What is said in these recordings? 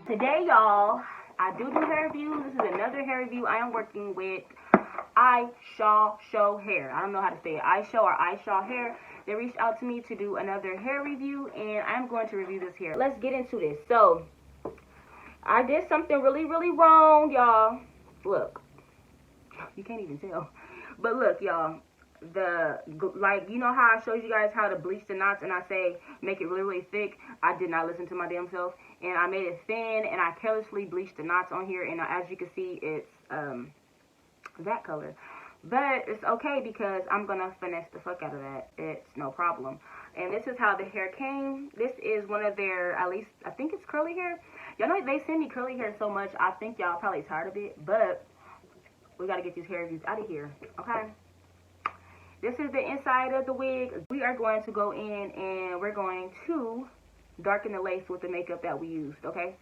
Today, y'all, I do hair reviews. This is another hair review. I am working with Ishow Hair. I don't know how to say it. Ishow or Ishow Hair. They reached out to me to do another hair review, and I'm going to review this hair. Let's get into this. So, I did something really, really wrong, y'all. Look. You can't even tell. But look, y'all. You know how I showed you guys how to bleach the knots and I say make it really, really thick? I did not listen to my damn self, and I made it thin, and I carelessly bleached the knots on here, and as you can see, it's that color. But it's okay because I'm gonna finesse the fuck out of that. It's no problem. And this is how the hair came. This is one of their, at least I think it's curly hair. Y'all know they send me curly hair so much, I think y'all probably tired of it, but we gotta get these hair reviews out of here, okay? This is the inside of the wig. We are going to go in and we're going to darken the lace with the makeup that we used, okay?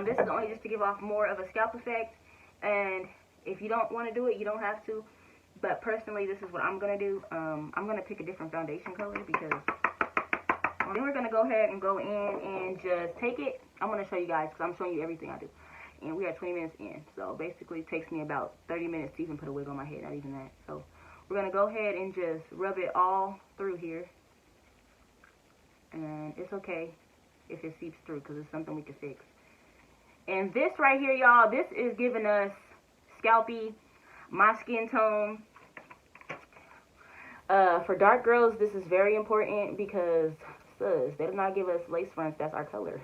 This is only just to give off more of a scalp effect, and if you don't want to do it, you don't have to. But personally, this is what I'm going to do. I'm going to pick a different foundation color because then we're going to go ahead and go in and just take it. I'm going to show you guys because I'm showing you everything I do. And we are 20 minutes in, so basically it takes me about 30 minutes to even put a wig on my head, not even that. So we're going to go ahead and just rub it all through here. And it's okay if it seeps through because it's something we can fix. And this right here, y'all, this is giving us scalpy, my skin tone. For dark girls, this is very important because they do not give us lace fronts. That's our color.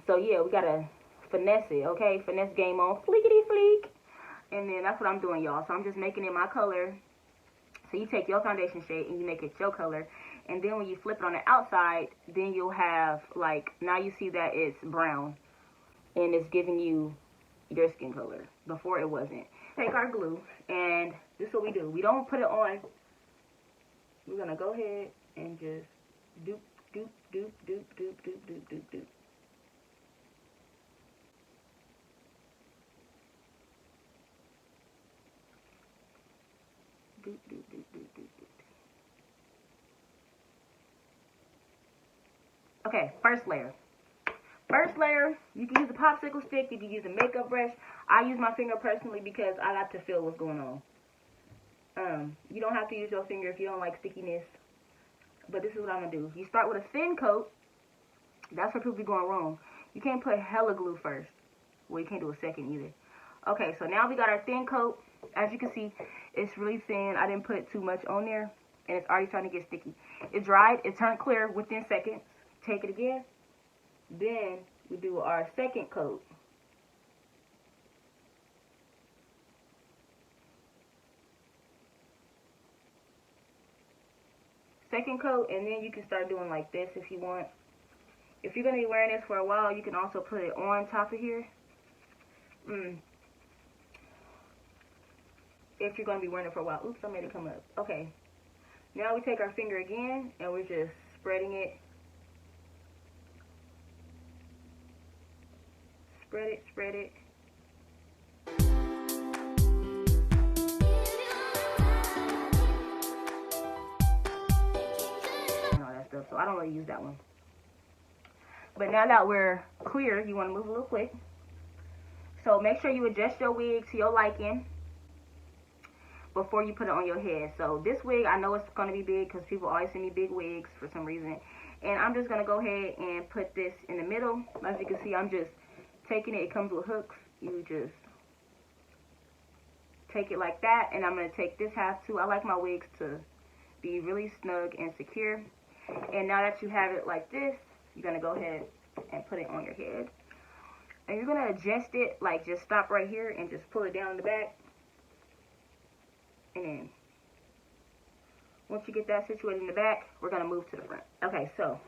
So yeah, we gotta finesse it, okay? Finesse game on, fleekity fleek. And then that's what I'm doing, y'all. So I'm just making it my color. So you take your foundation shade and you make it your color. And then when you flip it on the outside, then you'll have, like, now you see that it's brown. And it's giving you your skin color. Before it wasn't. Take our glue, and this is what we do. We don't put it on. We're gonna go ahead and just doop, doop, doop, doop, doop, doop, doop, doop, doop. Doop, doop, doop, doop, doop, doop. Okay, first layer. First layer, you can use a popsicle stick, you can use a makeup brush. I use my finger personally because I like to feel what's going on. You don't have to use your finger if you don't like stickiness. But this is what I'm going to do. You start with a thin coat. That's where people be going wrong. You can't put hella glue first. Well, you can't do a second either. Okay, so now we got our thin coat. As you can see, it's really thin. I didn't put too much on there, and it's already starting to get sticky. It dried. It turned clear within seconds. Take it again. Then we do our second coat. Second coat, and then you can start doing like this if you want. If you're going to be wearing this for a while, you can also put it on top of here. If you're going to be wearing it for a while. Oops, I made it come up. Okay. Now we take our finger again, and we're just spreading it. Spread it, spread it. And all that stuff, so I don't really use that one. But now that we're clear, you want to move a little quick. So make sure you adjust your wig to your liking before you put it on your head. So this wig, I know it's going to be big because people always send me big wigs for some reason. And I'm just going to go ahead and put this in the middle. As you can see, I'm just taking it. It comes with hooks. You just take it like that. And I'm going to take this half too. I like my wigs to be really snug and secure. And now that you have it like this, you're going to go ahead and put it on your head. And you're going to adjust it, like just stop right here and just pull it down in the back. And then once you get that situated in the back, we're going to move to the front. Okay, so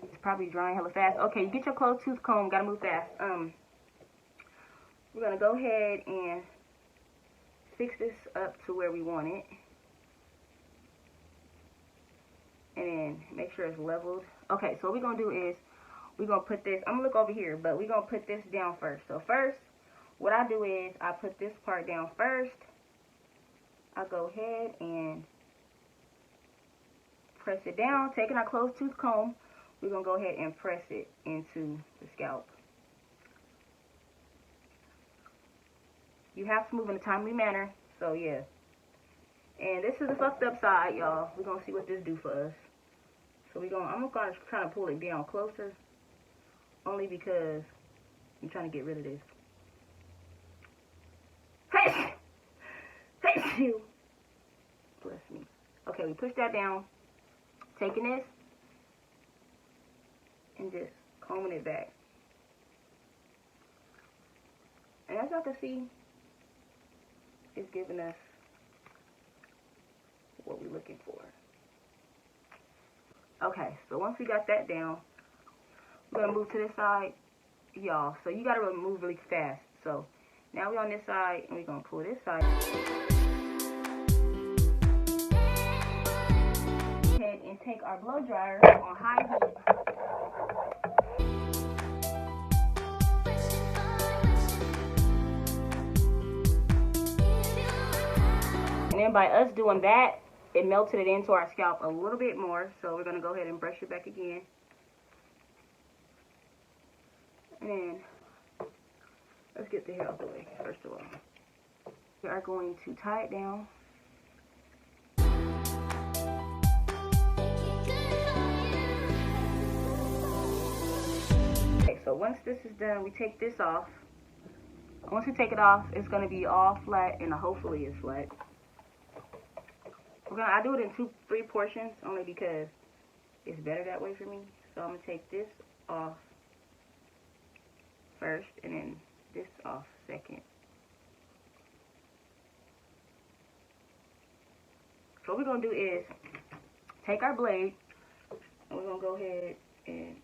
it's probably drying hella fast. Okay, you get your closed tooth comb. Got to move fast. We're going to go ahead and fix this up to where we want it. And then make sure it's leveled. Okay, so what we're going to do is we're going to put this, I'm going to look over here, but we're going to put this down first. So first, what I do is I put this part down first. I go ahead and press it down, taking our closed tooth comb. we're going to go ahead and press it into the scalp. You have to move in a timely manner, so yeah. And this is the fucked up side, y'all. We're going to see what this do for us. So I'm going to try to pull it down closer, only because I'm trying to get rid of this. Hey! Thank you. Bless me. Okay, we push that down. Taking this and just combing it back. And as y'all can see, it's giving us what we're looking for. Okay, so once we got that down, we're going to move to this side, y'all. So you got to move really fast. So now we're on this side, and we're going to pull this side. Go ahead and take our blow dryer on high heat. And then by us doing that, it melted it into our scalp a little bit more. So we're going to go ahead and brush it back again. And then let's get the hair out the way, first of all. We are going to tie it down. Okay, so once this is done, we take this off. Once we take it off, it's going to be all flat, and hopefully it's flat. I do it in 3 portions, only because it's better that way for me. So I'm going to take this off first, and then this off second. So what we're going to do is take our blade, and we're going to go ahead and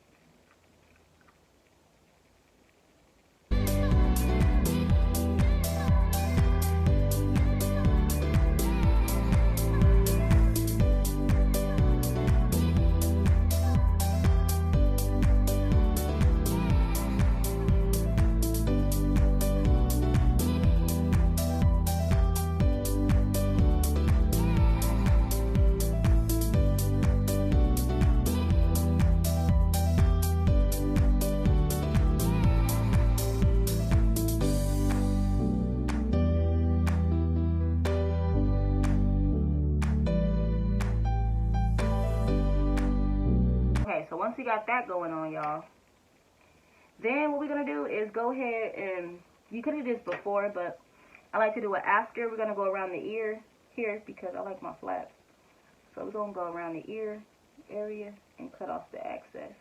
so once we got that going on, y'all, then what we're going to do is go ahead and, you could have did this before, but I like to do it after. We're going to go around the ear here because I like my flaps. So we're going to go around the ear area and cut off the excess.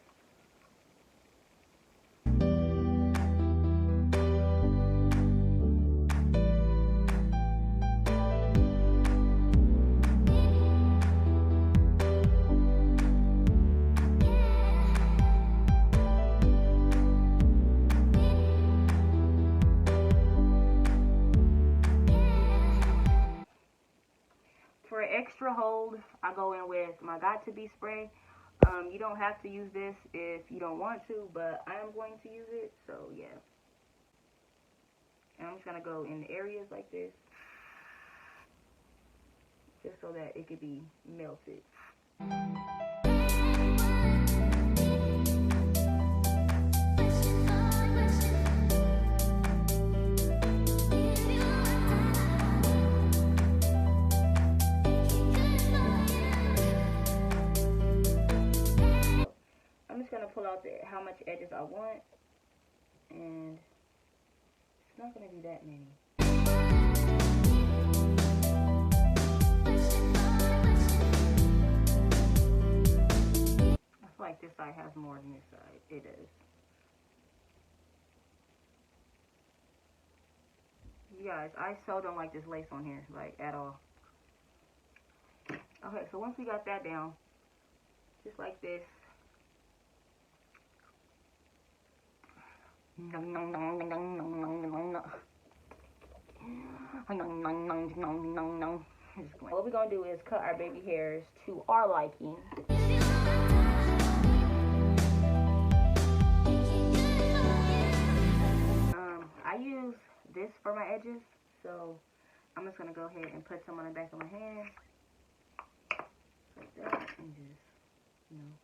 For extra hold, I go in with my Got To Be spray. You don't have to use this if you don't want to, but I am going to use it, so yeah. And I'm just going to go in the areas like this, just so that it could be melted. Pull out how much edges I want, and it's not going to be that many. I feel like this side has more than this side. It does. You guys, I so don't like this lace on here, like, at all. Okay, so once we got that down, just like this. What we're going to do is cut our baby hairs to our liking. I use this for my edges, so I'm just going to go ahead and put some on the back of my hand. Like that, and just, you know.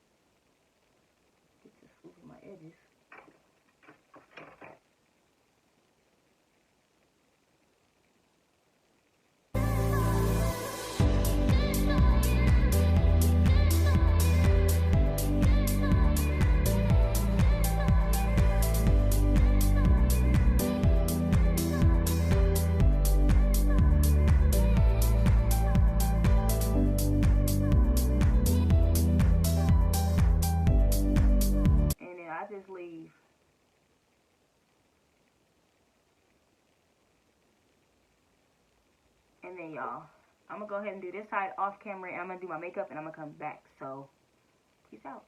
And then y'all, I'm gonna go ahead and do this side off camera, and I'm gonna do my makeup, and I'm gonna come back. So peace out.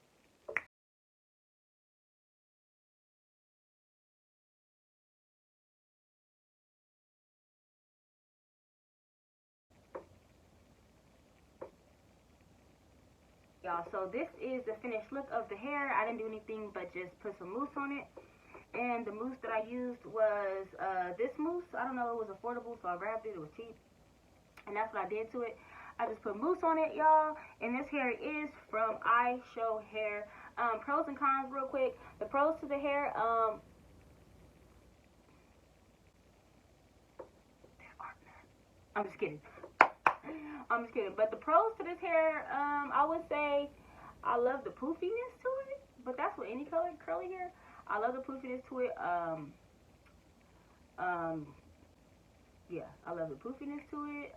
Y'all, so this is the finished look of the hair. I didn't do anything but just put some mousse on it. And the mousse that I used was this mousse. I don't know, it was affordable, so I grabbed it. It was cheap. And that's what I did to it. I just put mousse on it, y'all. And this hair is from Ishow Hair. Pros and cons real quick. The pros to the hair, I'm just kidding. I'm just kidding. But the pros to this hair, I would say I love the poofiness to it. But that's with any color curly hair. I love the poofiness to it. Yeah, I love the poofiness to it.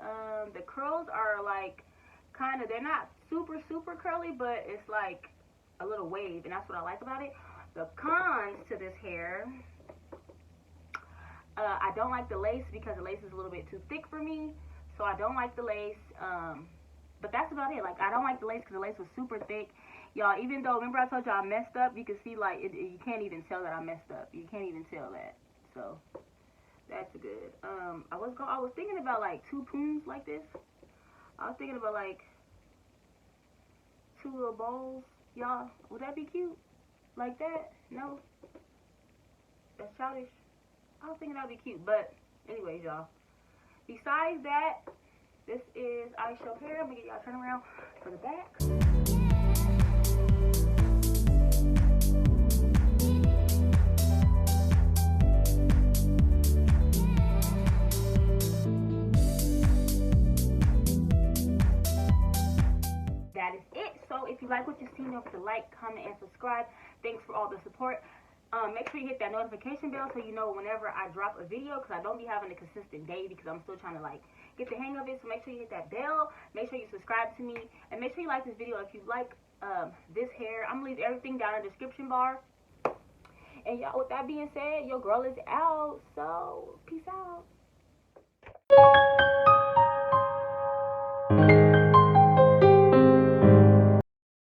The curls are like kind of, they're not super curly, but it's like a little wave, and that's what I like about it. The cons to this hair, I don't like the lace because the lace is a little bit too thick for me, so I don't like the lace. But that's about it. Like, I don't like the lace because the lace was super thick, y'all. Even though, remember I told y'all I messed up, you can see like you can't even tell that I messed up. You can't even tell that. So that's good. I was thinking about like 2 poons like this. I was thinking about like 2 little balls, y'all. Would that be cute? Like that? No, that's childish. I was thinking that'd be cute, but anyways, y'all. Besides that, this is Ishow Hair. I'm gonna get y'all turn around for the back. That is it. So if you like what you see, don't forget to like, comment, and subscribe. Thanks for all the support. Make sure you hit that notification bell so you know whenever I drop a video, because I don't be having a consistent day because I'm still trying to like get the hang of it. So make sure you hit that bell. Make sure you subscribe to me, and make sure you like this video if you like this hair. I'm gonna leave everything down in the description bar. And y'all, with that being said, your girl is out. So peace out.